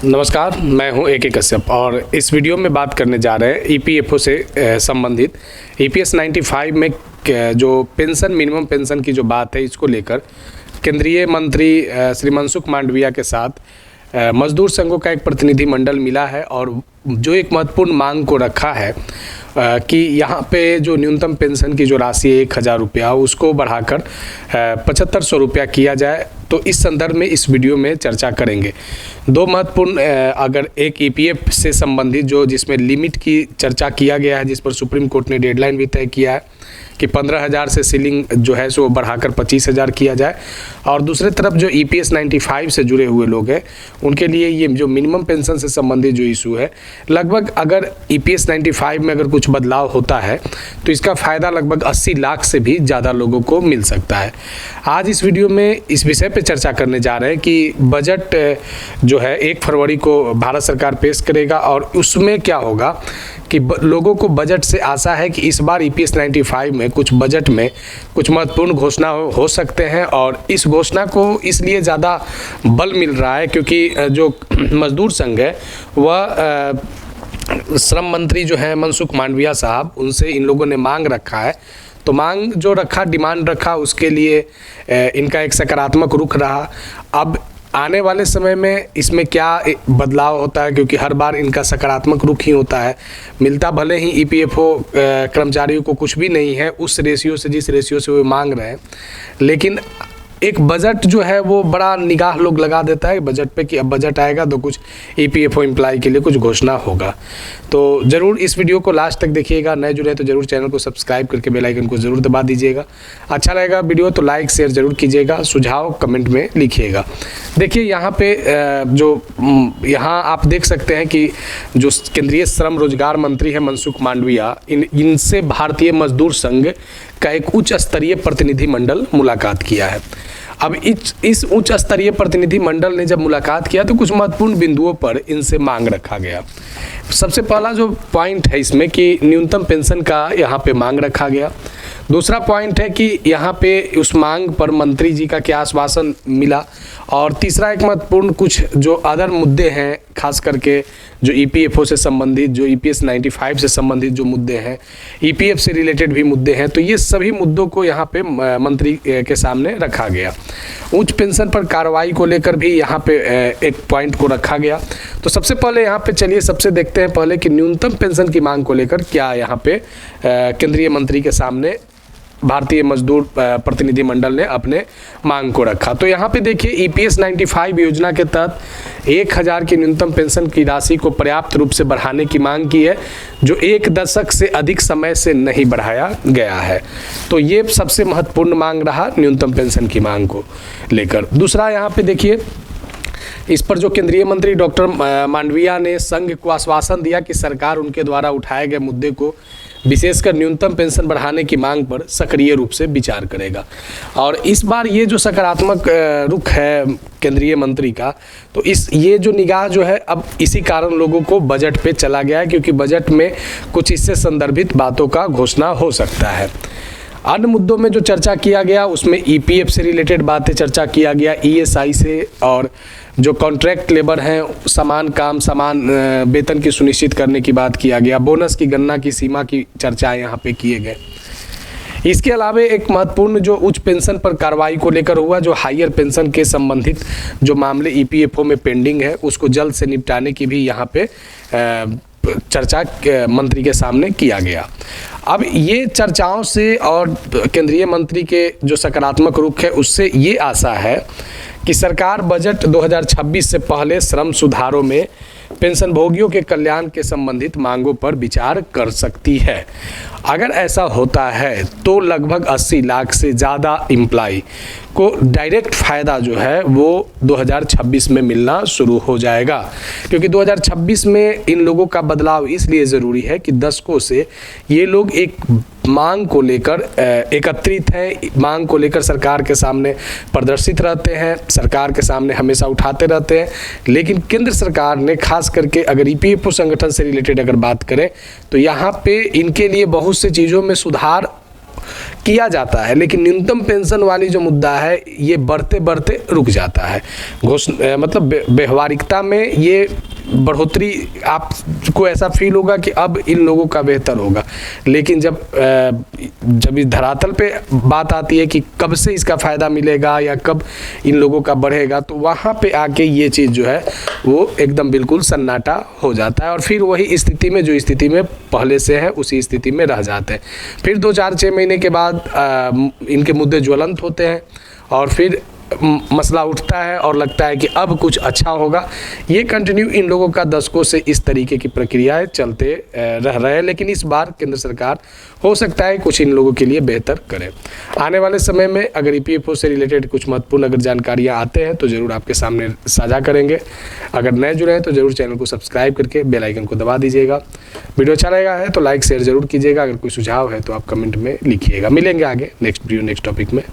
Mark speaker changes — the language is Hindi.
Speaker 1: नमस्कार, मैं हूं ए के कश्यप और इस वीडियो में बात करने जा रहे हैं ईपीएफओ से संबंधित ईपीएस 95 में जो पेंशन मिनिमम पेंशन की जो बात है इसको लेकर केंद्रीय मंत्री श्री मनसुख मांडविया के साथ मजदूर संघों का एक प्रतिनिधि मंडल मिला है और जो एक महत्वपूर्ण मांग को रखा है कि यहाँ पे जो न्यूनतम पेंशन की जो राशि है 1000 रुपया उसको बढ़ाकर 7500 रुपया किया जाए। तो इस संदर्भ में इस वीडियो में चर्चा करेंगे। दो महत्वपूर्ण अगर एक ईपीएफ से संबंधित जिसमें लिमिट की चर्चा किया गया है, जिस पर सुप्रीम कोर्ट ने डेडलाइन भी तय किया है कि 15,000 से सीलिंग जो है सो बढ़ाकर 25,000 किया जाए, और दूसरे तरफ जो ईपीएस 95 से जुड़े हुए लोग हैं उनके लिए ये जो मिनिमम पेंशन से संबंधित जो इशू है, लगभग अगर ईपीएस 95 में अगर कुछ बदलाव होता है तो इसका फ़ायदा लगभग 80 लाख से भी ज़्यादा लोगों को मिल सकता है। आज इस वीडियो में इस विषय पर चर्चा करने जा रहे हैं कि बजट जो है 1 फरवरी को भारत सरकार पेश करेगा और उसमें क्या होगा कि लोगों को बजट से आशा है कि इस बार ईपीएस 95 में कुछ बजट में कुछ महत्वपूर्ण घोषणा हो सकते हैं। और इस घोषणा को इसलिए ज़्यादा बल मिल रहा है क्योंकि जो मजदूर संघ है वह श्रम मंत्री जो है मनसुख मांडविया साहब, उनसे इन लोगों ने मांग रखा है। तो मांग जो रखा, डिमांड रखा, उसके लिए इनका एक सकारात्मक रुख रहा। अब आने वाले समय में इसमें क्या बदलाव होता है, क्योंकि हर बार इनका सकारात्मक रुख ही होता है। मिलता भले ही ईपीएफओ कर्मचारियों को कुछ भी नहीं है उस रेशियो से जिस रेशियो से वो मांग रहे हैं, लेकिन एक बजट जो है वो बड़ा निगाह लोग लगा देता है बजट पे कि अब बजट आएगा तो कुछ ईपीएफओ एम्प्लॉय के लिए कुछ घोषणा होगा। तो ज़रूर इस वीडियो को लास्ट तक देखिएगा। नए जुड़े तो ज़रूर चैनल को सब्सक्राइब करके बेल आइकन को ज़रूर दबा दीजिएगा। अच्छा लगेगा वीडियो तो लाइक शेयर ज़रूर कीजिएगा, सुझाव कमेंट में लिखिएगा। देखिए यहाँ पे यहाँ आप देख सकते हैं कि जो केंद्रीय श्रम रोजगार मंत्री है मनसुख मांडविया, इनसे भारतीय मजदूर संघ का एक उच्च स्तरीय प्रतिनिधि मंडल मुलाकात किया है। अब इस उच्च स्तरीय प्रतिनिधि मंडल ने जब मुलाकात किया तो कुछ महत्वपूर्ण बिंदुओं पर इनसे मांग रखा गया। सबसे पहला जो पॉइंट है इसमें कि न्यूनतम पेंशन का यहाँ पे मांग रखा गया। दूसरा पॉइंट है कि यहाँ पे उस मांग पर मंत्री जी का क्या आश्वासन मिला। और तीसरा एक महत्वपूर्ण कुछ जो अदर मुद्दे हैं, खास करके जो ईपीएफओ से संबंधित, जो ईपीएस 95 से संबंधित जो मुद्दे हैं, ईपीएफ से रिलेटेड भी मुद्दे हैं, तो ये सभी मुद्दों को यहाँ पे मंत्री के सामने रखा गया। उच्च पेंशन पर कार्रवाई को लेकर भी यहाँ पे एक पॉइंट को रखा गया। तो सबसे पहले यहाँ पे चलिए सबसे देखते हैं पहले कि न्यूनतम पेंशन की मांग को लेकर क्या यहाँ पे केंद्रीय मंत्री के सामने भारतीय मजदूर प्रतिनिधि मंडल ने अपने मांग को रखा। तो यहाँ पे देखिए ईपीएस 95 योजना के तहत 1000 की न्यूनतम पेंशन की राशि को पर्याप्त रूप से बढ़ाने की मांग की है, जो 1 दशक से अधिक समय से नहीं बढ़ाया गया है। तो ये सबसे महत्वपूर्ण मांग रहा न्यूनतम पेंशन की मांग को लेकर। दूसरा यहाँ पे देखिए, इस पर जो केंद्रीय मंत्री डॉक्टर मांडविया ने संघ को आश्वासन दिया कि सरकार उनके द्वारा उठाए गए मुद्दे को, विशेषकर न्यूनतम पेंशन बढ़ाने की मांग पर सक्रिय रूप से विचार करेगा। और इस बार ये जो सकारात्मक रुख है केंद्रीय मंत्री का, तो ये जो निगाह जो है अब इसी कारण लोगों को बजट पे चला गया है, क्योंकि बजट में कुछ इससे संदर्भित बातों का घोषणा हो सकता है। अन्य मुद्दों में जो चर्चा किया गया उसमें ईपीएफ से रिलेटेड बातें चर्चा किया गया, ईएसआई से, और जो कॉन्ट्रैक्ट लेबर हैं समान काम समान वेतन की सुनिश्चित करने की बात किया गया। बोनस की गणना की सीमा की चर्चा यहाँ पे किए गए। इसके अलावा एक महत्वपूर्ण जो उच्च पेंशन पर कार्रवाई को लेकर हुआ, जो हायर पेंशन के संबंधित जो मामले ईपीएफओ में पेंडिंग है उसको जल्द से निपटाने की भी यहाँ पे चर्चा मंत्री के सामने किया गया। अब ये चर्चाओं से और केंद्रीय मंत्री के जो सकारात्मक रुख है उससे ये आशा है कि सरकार बजट 2026 से पहले श्रम सुधारों में पेंशन भोगियों के कल्याण के संबंधित मांगों पर विचार कर सकती है। अगर ऐसा होता है तो लगभग 80 लाख से ज़्यादा एम्प्लॉय को डायरेक्ट फ़ायदा जो है वो 2026 में मिलना शुरू हो जाएगा, क्योंकि 2026 में इन लोगों का बदलाव इसलिए ज़रूरी है कि दशकों से ये लोग एक मांग को लेकर एकत्रित हैं, मांग को लेकर सरकार के सामने प्रदर्शित रहते हैं, सरकार के सामने हमेशा उठाते रहते हैं। लेकिन केंद्र सरकार ने खास करके अगर ईपीएफओ संगठन से रिलेटेड अगर बात करें तो यहाँ पे इनके लिए बहुत से चीज़ों में सुधार किया जाता है, लेकिन न्यूनतम पेंशन वाली जो मुद्दा है ये बढ़ते बढ़ते रुक जाता है। मतलब व्यवहारिकता में ये बढ़ोतरी आपको ऐसा फील होगा कि अब इन लोगों का बेहतर होगा, लेकिन जब इस धरातल पे बात आती है कि कब से इसका फ़ायदा मिलेगा या कब इन लोगों का बढ़ेगा, तो वहाँ पे आके ये चीज़ जो है वो एकदम बिल्कुल सन्नाटा हो जाता है और फिर वही स्थिति में जो स्थिति में पहले से है उसी स्थिति में रह जाते हैं। फिर 2-4-6 महीने के बाद इनके मुद्दे ज्वलंत होते हैं और फिर मसला उठता है और लगता है कि अब कुछ अच्छा होगा। ये कंटिन्यू इन लोगों का दशकों से इस तरीके की प्रक्रियाएं चलते रह रहे हैं, लेकिन इस बार केंद्र सरकार हो सकता है कुछ इन लोगों के लिए बेहतर करे। आने वाले समय में अगर ईपीएफओ से रिलेटेड कुछ महत्वपूर्ण अगर जानकारियाँ आते हैं तो ज़रूर आपके सामने साझा करेंगे। अगर नए जुड़े हैं तो ज़रूर चैनल को सब्सक्राइब करके बेल आइकन को दबा दीजिएगा। वीडियो अच्छा लगा है तो लाइक शेयर ज़रूर कीजिएगा। अगर कोई सुझाव है तो आप कमेंट में लिखिएगा। मिलेंगे आगे नेक्स्ट वीडियो नेक्स्ट टॉपिक में।